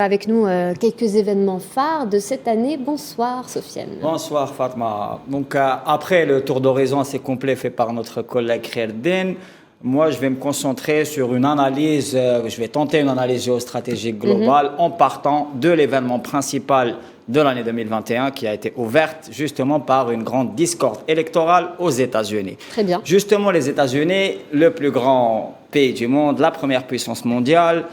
Avec nous quelques événements phares de cette année. Bonsoir Sofiane. Bonsoir Fatma. Donc après le tour d'horizon assez complet fait par notre collègue Kherdin, moi je vais me concentrer sur une analyse, je vais tenter une analyse géostratégique globale en partant de l'événement principal de l'année 2021 qui a été ouverte justement par une grande discorde électorale aux États-Unis. Très bien. Justement les États-Unis, le plus grand pays du monde, la première puissance mondiale,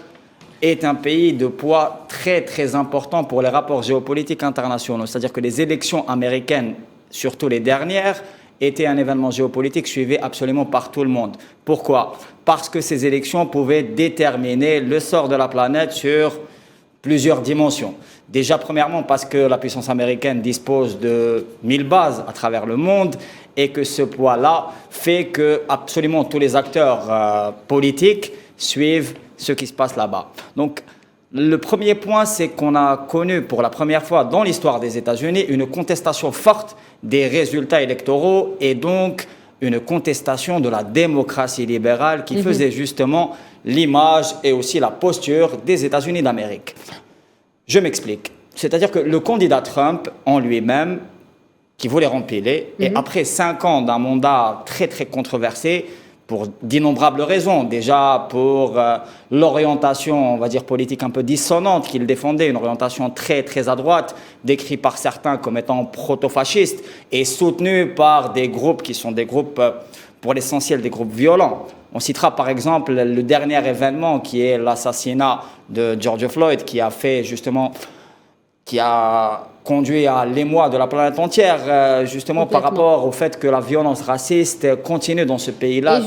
est un pays de poids très important pour les rapports géopolitiques internationaux. C'est-à-dire que les élections américaines, surtout les dernières, étaient un événement géopolitique suivi absolument par tout le monde. Pourquoi? Parce que ces élections pouvaient déterminer le sort de la planète sur plusieurs dimensions. Déjà, premièrement, parce que la puissance américaine dispose de 1000 bases à travers le monde et que ce poids-là fait que absolument tous les acteurs politiques suivent ce qui se passe là-bas. Donc, le premier point, c'est qu'on a connu pour la première fois dans l'histoire des États-Unis une contestation forte des résultats électoraux et donc une contestation de la démocratie libérale qui faisait justement l'image et aussi la posture des États-Unis d'Amérique. Je m'explique. C'est-à-dire que le candidat Trump en lui-même, qui voulait rempiler, et après 5 ans d'un mandat très controversé, pour d'innombrables raisons. Déjà pour l'orientation, on va dire, politique un peu dissonante qu'il défendait, une orientation très à droite, décrite par certains comme étant proto-fasciste et soutenue par des groupes qui sont des groupes, pour l'essentiel, des groupes violents. On citera par exemple le dernier événement qui est l'assassinat de George Floyd qui a fait justement, qui a conduit à l'émoi de la planète entière, justement par rapport au fait que la violence raciste continue dans ce pays-là.